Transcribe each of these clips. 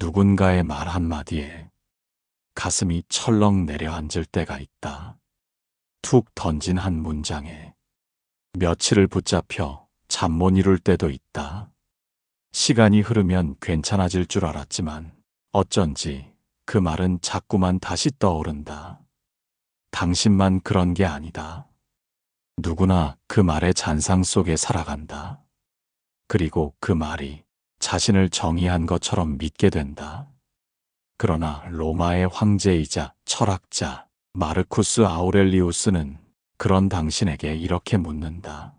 누군가의 말 한마디에 가슴이 철렁 내려앉을 때가 있다. 툭 던진 한 문장에 며칠을 붙잡혀 잠 못 이룰 때도 있다. 시간이 흐르면 괜찮아질 줄 알았지만 어쩐지 그 말은 자꾸만 다시 떠오른다. 당신만 그런 게 아니다. 누구나 그 말의 잔상 속에 살아간다. 그리고 그 말이 자신을 정의한 것처럼 믿게 된다. 그러나 로마의 황제이자 철학자 마르쿠스 아우렐리우스는 그런 당신에게 이렇게 묻는다.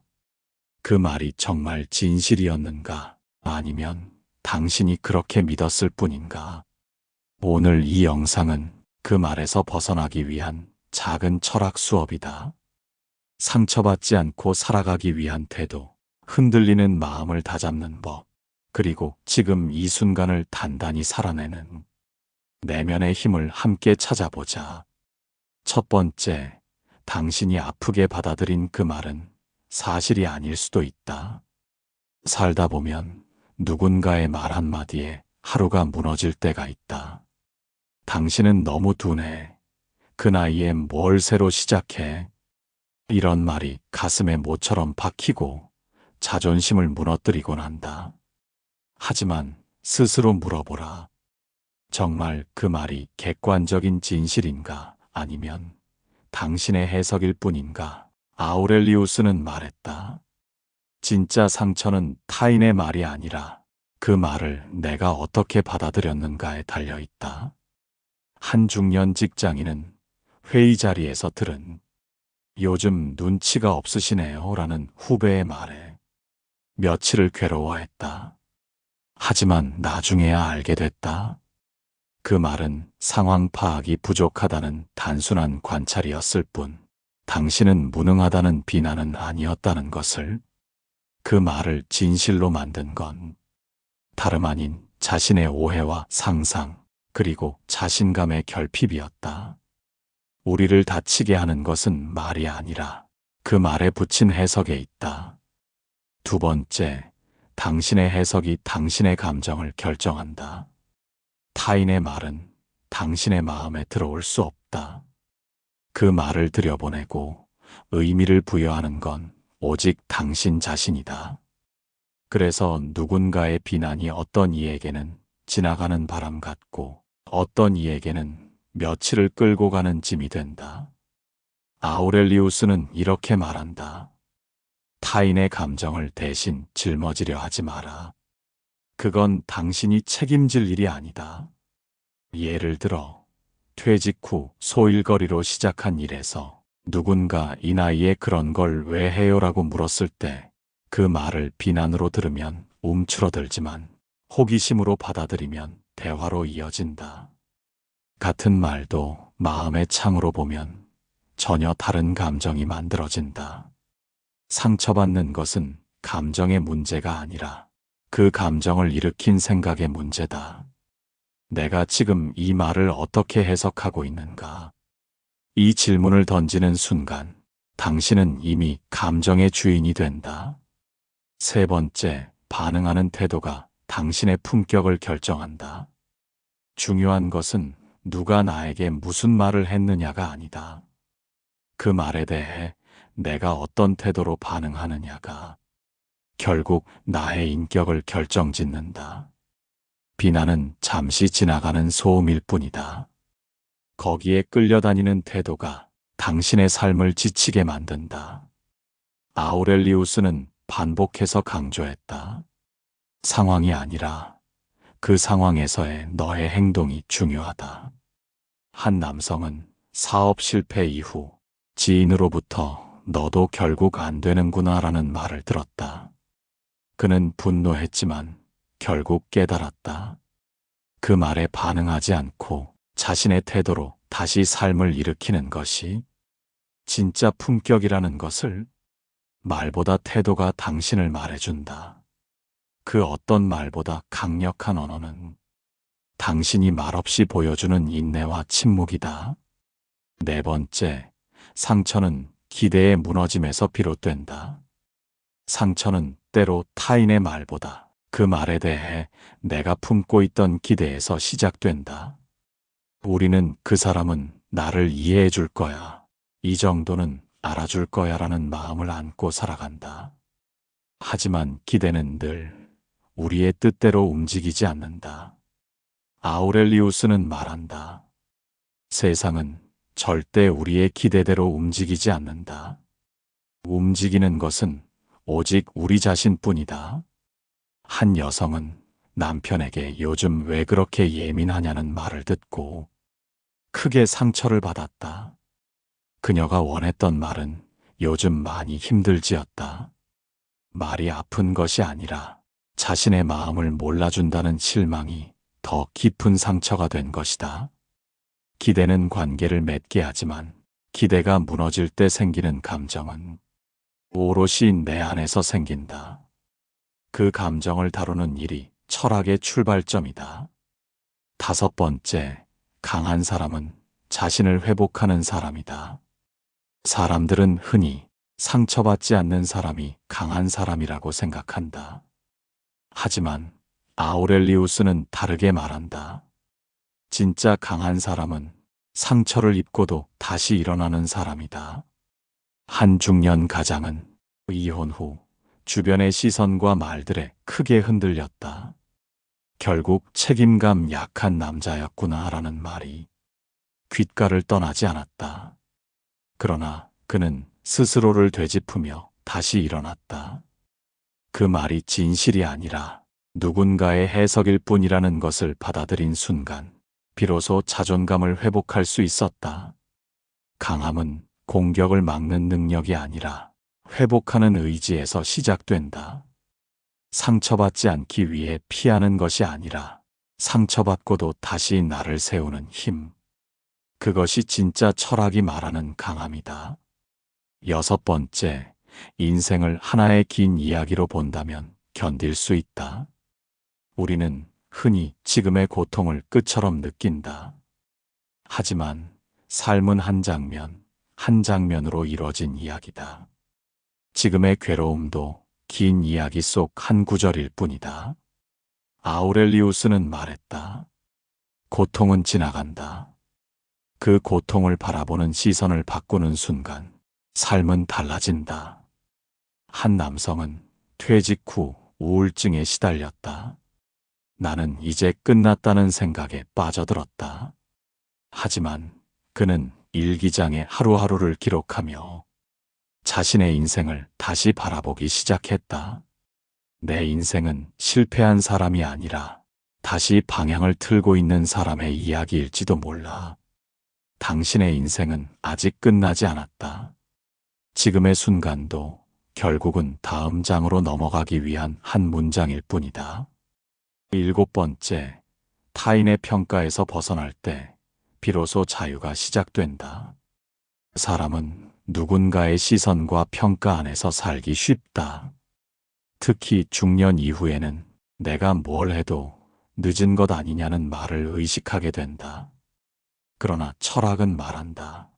그 말이 정말 진실이었는가? 아니면 당신이 그렇게 믿었을 뿐인가? 오늘 이 영상은 그 말에서 벗어나기 위한 작은 철학 수업이다. 상처받지 않고 살아가기 위한 태도, 흔들리는 마음을 다잡는 법, 그리고 지금 이 순간을 단단히 살아내는 내면의 힘을 함께 찾아보자. 첫 번째, 당신이 아프게 받아들인 그 말은 사실이 아닐 수도 있다. 살다 보면 누군가의 말 한마디에 하루가 무너질 때가 있다. 당신은 너무 둔해. 그 나이에 뭘 새로 시작해? 이런 말이 가슴에 모처럼 박히고 자존심을 무너뜨리곤 한다. 하지만 스스로 물어보라. 정말 그 말이 객관적인 진실인가? 아니면 당신의 해석일 뿐인가? 아우렐리우스는 말했다. 진짜 상처는 타인의 말이 아니라 그 말을 내가 어떻게 받아들였는가에 달려있다. 한 중년 직장인은 회의 자리에서 들은 요즘 눈치가 없으시네요 라는 후배의 말에 며칠을 괴로워했다. 하지만 나중에야 알게 됐다. 그 말은 상황 파악이 부족하다는 단순한 관찰이었을 뿐 당신은 무능하다는 비난은 아니었다는 것을. 그 말을 진실로 만든 건 다름 아닌 자신의 오해와 상상 그리고 자신감의 결핍이었다. 우리를 다치게 하는 것은 말이 아니라 그 말에 붙인 해석에 있다. 두 번째, 당신의 해석이 당신의 감정을 결정한다. 타인의 말은 당신의 마음에 들어올 수 없다. 그 말을 들여보내고 의미를 부여하는 건 오직 당신 자신이다. 그래서 누군가의 비난이 어떤 이에게는 지나가는 바람 같고 어떤 이에게는 며칠을 끌고 가는 짐이 된다. 아우렐리우스는 이렇게 말한다. 타인의 감정을 대신 짊어지려 하지 마라. 그건 당신이 책임질 일이 아니다. 예를 들어 퇴직 후 소일거리로 시작한 일에서 누군가 이 나이에 그런 걸 왜 해요라고 물었을 때 그 말을 비난으로 들으면 움츠러들지만 호기심으로 받아들이면 대화로 이어진다. 같은 말도 마음의 창으로 보면 전혀 다른 감정이 만들어진다. 상처받는 것은 감정의 문제가 아니라 그 감정을 일으킨 생각의 문제다. 내가 지금 이 말을 어떻게 해석하고 있는가? 이 질문을 던지는 순간 당신은 이미 감정의 주인이 된다. 세 번째, 반응하는 태도가 당신의 품격을 결정한다. 중요한 것은 누가 나에게 무슨 말을 했느냐가 아니다. 그 말에 대해 내가 어떤 태도로 반응하느냐가 결국 나의 인격을 결정짓는다. 비난은 잠시 지나가는 소음일 뿐이다. 거기에 끌려다니는 태도가 당신의 삶을 지치게 만든다. 아우렐리우스는 반복해서 강조했다. 상황이 아니라 그 상황에서의 너의 행동이 중요하다. 한 남성은 사업 실패 이후 지인으로부터 너도 결국 안 되는구나 라는 말을 들었다. 그는 분노했지만 결국 깨달았다. 그 말에 반응하지 않고 자신의 태도로 다시 삶을 일으키는 것이 진짜 품격이라는 것을. 말보다 태도가 당신을 말해준다. 그 어떤 말보다 강력한 언어는 당신이 말없이 보여주는 인내와 침묵이다. 네 번째, 상처는 기대의 무너짐에서 비롯된다. 상처는 때로 타인의 말보다 그 말에 대해 내가 품고 있던 기대에서 시작된다. 우리는 그 사람은 나를 이해해 줄 거야. 이 정도는 알아줄 거야 라는 마음을 안고 살아간다. 하지만 기대는 늘 우리의 뜻대로 움직이지 않는다. 아우렐리우스는 말한다. 세상은 절대 우리의 기대대로 움직이지 않는다. 움직이는 것은 오직 우리 자신뿐이다. 한 여성은 남편에게 요즘 왜 그렇게 예민하냐는 말을 듣고 크게 상처를 받았다. 그녀가 원했던 말은 요즘 많이 힘들지였다. 말이 아픈 것이 아니라 자신의 마음을 몰라준다는 실망이 더 깊은 상처가 된 것이다. 기대는 관계를 맺게 하지만 기대가 무너질 때 생기는 감정은 오롯이 내 안에서 생긴다. 그 감정을 다루는 일이 철학의 출발점이다. 5번째, 강한 사람은 자신을 회복하는 사람이다. 사람들은 흔히 상처받지 않는 사람이 강한 사람이라고 생각한다. 하지만 아우렐리우스는 다르게 말한다. 진짜 강한 사람은 상처를 입고도 다시 일어나는 사람이다. 한 중년 가장은 이혼 후 주변의 시선과 말들에 크게 흔들렸다. 결국 책임감 약한 남자였구나라는 말이 귓가를 떠나지 않았다. 그러나 그는 스스로를 되짚으며 다시 일어났다. 그 말이 진실이 아니라 누군가의 해석일 뿐이라는 것을 받아들인 순간 비로소 자존감을 회복할 수 있었다. 강함은 공격을 막는 능력이 아니라 회복하는 의지에서 시작된다. 상처받지 않기 위해 피하는 것이 아니라 상처받고도 다시 나를 세우는 힘. 그것이 진짜 철학이 말하는 강함이다. 6번째, 인생을 하나의 긴 이야기로 본다면 견딜 수 있다. 우리는 흔히 지금의 고통을 끝처럼 느낀다. 하지만 삶은 한 장면, 한 장면으로 이루어진 이야기다. 지금의 괴로움도 긴 이야기 속 한 구절일 뿐이다. 아우렐리우스는 말했다. 고통은 지나간다. 그 고통을 바라보는 시선을 바꾸는 순간 삶은 달라진다. 한 남성은 퇴직 후 우울증에 시달렸다. 나는 이제 끝났다는 생각에 빠져들었다. 하지만 그는 일기장에 하루하루를 기록하며 자신의 인생을 다시 바라보기 시작했다. 내 인생은 실패한 사람이 아니라 다시 방향을 틀고 있는 사람의 이야기일지도 몰라. 당신의 인생은 아직 끝나지 않았다. 지금의 순간도 결국은 다음 장으로 넘어가기 위한 한 문장일 뿐이다. 7번째, 타인의 평가에서 벗어날 때 비로소 자유가 시작된다. 사람은 누군가의 시선과 평가 안에서 살기 쉽다. 특히 중년 이후에는 내가 뭘 해도 늦은 것 아니냐는 말을 의식하게 된다. 그러나 철학은 말한다.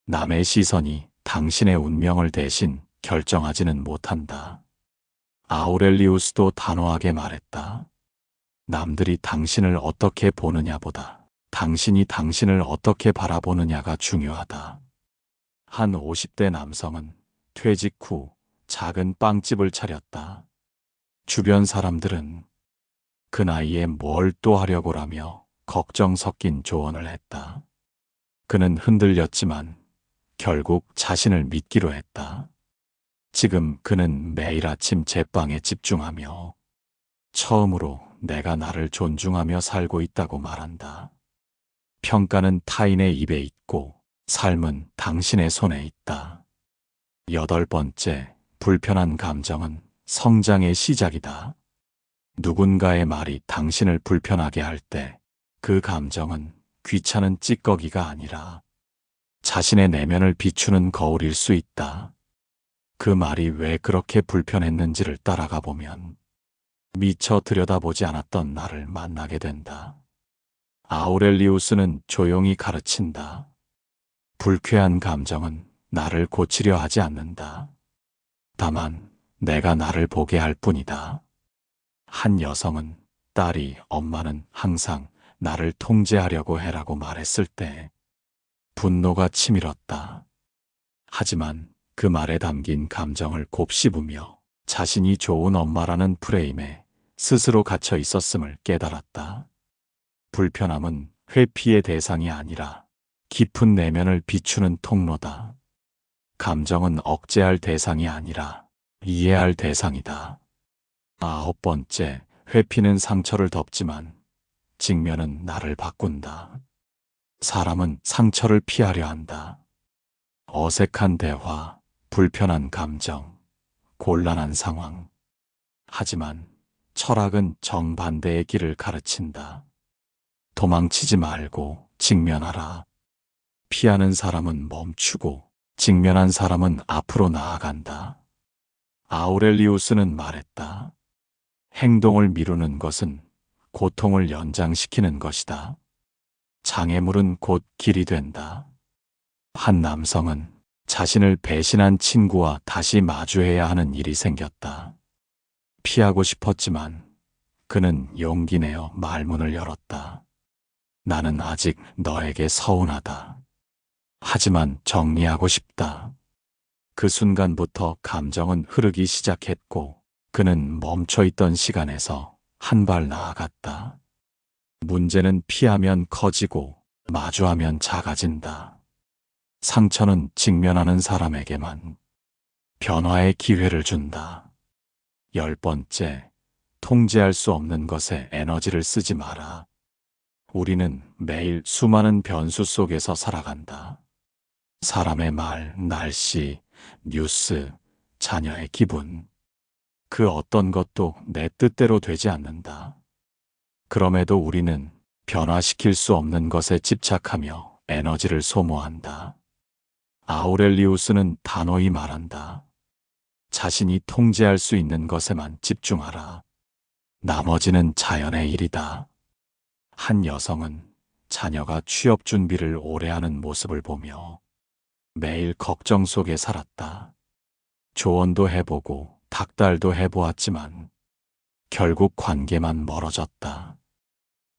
남의 시선이 당신의 운명을 대신 결정하지는 못한다. 아우렐리우스도 단호하게 말했다. 남들이 당신을 어떻게 보느냐보다 당신이 당신을 어떻게 바라보느냐가 중요하다. 한 50대 남성은 퇴직 후 작은 빵집을 차렸다. 주변 사람들은 그 나이에 뭘 또 하려고라며 걱정 섞인 조언을 했다. 그는 흔들렸지만 결국 자신을 믿기로 했다. 지금 그는 매일 아침 제빵에 집중하며 처음으로 내가 나를 존중하며 살고 있다고 말한다. 평가는 타인의 입에 있고 삶은 당신의 손에 있다. 8번째, 불편한 감정은 성장의 시작이다. 누군가의 말이 당신을 불편하게 할 때 그 감정은 귀찮은 찌꺼기가 아니라 자신의 내면을 비추는 거울일 수 있다. 그 말이 왜 그렇게 불편했는지를 따라가 보면 미처 들여다보지 않았던 나를 만나게 된다. 아우렐리우스는 조용히 가르친다. 불쾌한 감정은 나를 고치려 하지 않는다. 다만 내가 나를 보게 할 뿐이다. 한 여성은 딸이 엄마는 항상 나를 통제하려고 해라고 말했을 때 분노가 치밀었다. 하지만 그 말에 담긴 감정을 곱씹으며 자신이 좋은 엄마라는 프레임에 스스로 갇혀 있었음을 깨달았다. 불편함은 회피의 대상이 아니라 깊은 내면을 비추는 통로다. 감정은 억제할 대상이 아니라 이해할 대상이다. 9번째, 회피는 상처를 덮지만 직면은 나를 바꾼다. 사람은 상처를 피하려 한다. 어색한 대화, 불편한 감정, 곤란한 상황. 하지만 철학은 정반대의 길을 가르친다. 도망치지 말고 직면하라. 피하는 사람은 멈추고 직면한 사람은 앞으로 나아간다. 아우렐리우스는 말했다. 행동을 미루는 것은 고통을 연장시키는 것이다. 장애물은 곧 길이 된다. 한 남성은 자신을 배신한 친구와 다시 마주해야 하는 일이 생겼다. 피하고 싶었지만 그는 용기 내어 말문을 열었다. 나는 아직 너에게 서운하다. 하지만 정리하고 싶다. 그 순간부터 감정은 흐르기 시작했고 그는 멈춰있던 시간에서 한 발 나아갔다. 문제는 피하면 커지고 마주하면 작아진다. 상처는 직면하는 사람에게만 변화의 기회를 준다. 10번째, 통제할 수 없는 것에 에너지를 쓰지 마라. 우리는 매일 수많은 변수 속에서 살아간다. 사람의 말, 날씨, 뉴스, 자녀의 기분. 그 어떤 것도 내 뜻대로 되지 않는다. 그럼에도 우리는 변화시킬 수 없는 것에 집착하며 에너지를 소모한다. 아우렐리우스는 단호히 말한다. 자신이 통제할 수 있는 것에만 집중하라. 나머지는 자연의 일이다. 한 여성은 자녀가 취업 준비를 오래 하는 모습을 보며 매일 걱정 속에 살았다. 조언도 해보고 닥달도 해보았지만 결국 관계만 멀어졌다.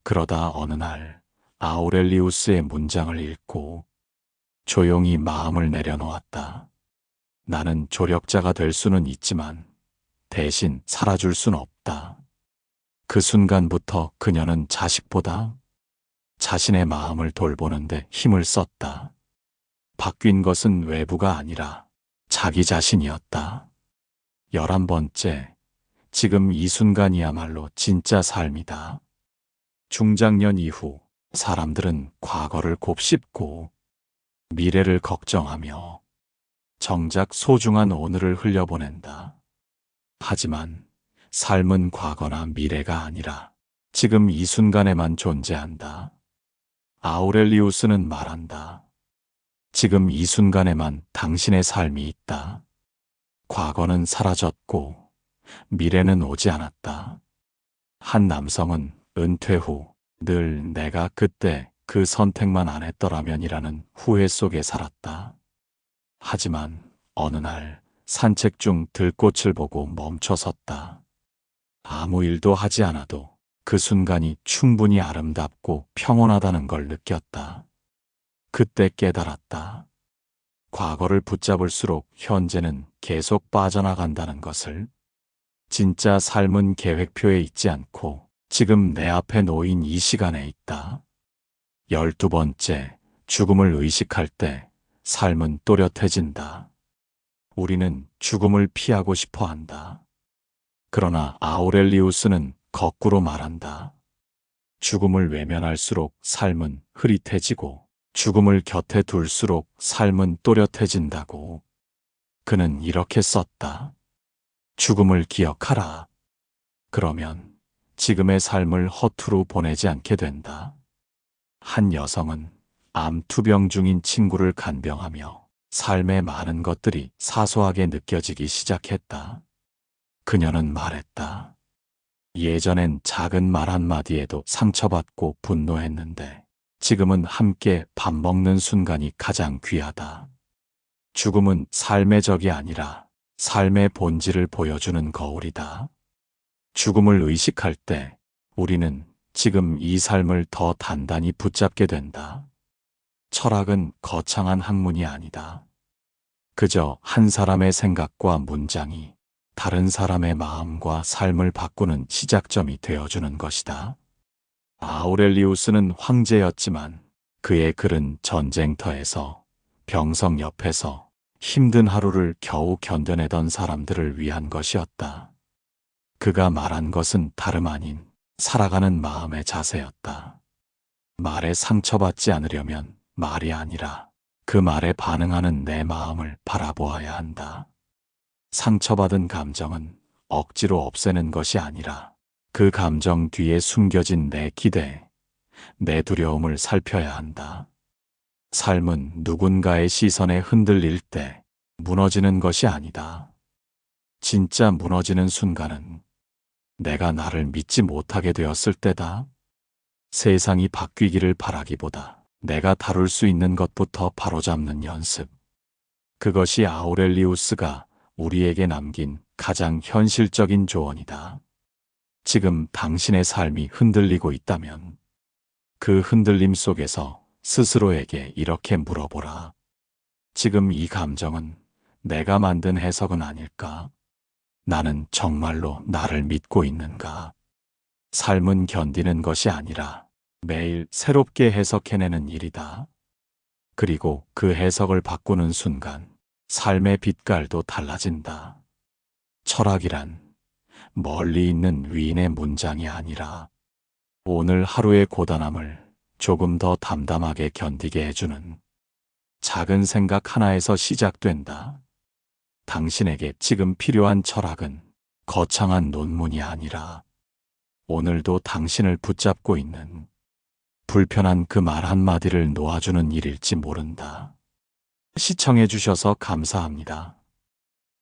그러다 어느 날 아우렐리우스의 문장을 읽고 조용히 마음을 내려놓았다. 나는 조력자가 될 수는 있지만 대신 살아줄 순 없다. 그 순간부터 그녀는 자식보다 자신의 마음을 돌보는데 힘을 썼다. 바뀐 것은 외부가 아니라 자기 자신이었다. 11번째, 지금 이 순간이야말로 진짜 삶이다. 중장년 이후 사람들은 과거를 곱씹고 미래를 걱정하며 정작 소중한 오늘을 흘려보낸다. 하지만 삶은 과거나 미래가 아니라 지금 이 순간에만 존재한다. 아우렐리우스는 말한다. 지금 이 순간에만 당신의 삶이 있다. 과거는 사라졌고 미래는 오지 않았다. 한 남성은 은퇴 후 늘 내가 그때 그 선택만 안 했더라면이라는 후회 속에 살았다. 하지만 어느 날 산책 중 들꽃을 보고 멈춰섰다. 아무 일도 하지 않아도 그 순간이 충분히 아름답고 평온하다는 걸 느꼈다. 그때 깨달았다. 과거를 붙잡을수록 현재는 계속 빠져나간다는 것을. 진짜 삶은 계획표에 있지 않고 지금 내 앞에 놓인 이 시간에 있다. 12번째, 죽음을 의식할 때 삶은 또렷해진다. 우리는 죽음을 피하고 싶어 한다. 그러나 아우렐리우스는 거꾸로 말한다. 죽음을 외면할수록 삶은 흐릿해지고 죽음을 곁에 둘수록 삶은 또렷해진다고. 그는 이렇게 썼다. 죽음을 기억하라. 그러면 지금의 삶을 허투루 보내지 않게 된다. 한 여성은 암 투병 중인 친구를 간병하며 삶의 많은 것들이 사소하게 느껴지기 시작했다. 그녀는 말했다. 예전엔 작은 말 한마디에도 상처받고 분노했는데 지금은 함께 밥 먹는 순간이 가장 귀하다. 죽음은 삶의 적이 아니라 삶의 본질을 보여주는 거울이다. 죽음을 의식할 때 우리는 지금 이 삶을 더 단단히 붙잡게 된다. 철학은 거창한 학문이 아니다. 그저 한 사람의 생각과 문장이 다른 사람의 마음과 삶을 바꾸는 시작점이 되어주는 것이다. 아우렐리우스는 황제였지만 그의 글은 전쟁터에서, 병석 옆에서 힘든 하루를 겨우 견뎌내던 사람들을 위한 것이었다. 그가 말한 것은 다름 아닌 살아가는 마음의 자세였다. 말에 상처받지 않으려면 말이 아니라 그 말에 반응하는 내 마음을 바라보아야 한다. 상처받은 감정은 억지로 없애는 것이 아니라 그 감정 뒤에 숨겨진 내 기대, 내 두려움을 살펴야 한다. 삶은 누군가의 시선에 흔들릴 때 무너지는 것이 아니다. 진짜 무너지는 순간은 내가 나를 믿지 못하게 되었을 때다. 세상이 바뀌기를 바라기보다 내가 다룰 수 있는 것부터 바로잡는 연습. 그것이 아우렐리우스가 우리에게 남긴 가장 현실적인 조언이다. 지금 당신의 삶이 흔들리고 있다면 그 흔들림 속에서 스스로에게 이렇게 물어보라. 지금 이 감정은 내가 만든 해석은 아닐까? 나는 정말로 나를 믿고 있는가? 삶은 견디는 것이 아니라 매일 새롭게 해석해내는 일이다. 그리고 그 해석을 바꾸는 순간 삶의 빛깔도 달라진다. 철학이란 멀리 있는 위인의 문장이 아니라 오늘 하루의 고단함을 조금 더 담담하게 견디게 해주는 작은 생각 하나에서 시작된다. 당신에게 지금 필요한 철학은 거창한 논문이 아니라 오늘도 당신을 붙잡고 있는 불편한 그 말 한마디를 놓아주는 일일지 모른다. 시청해 주셔서 감사합니다.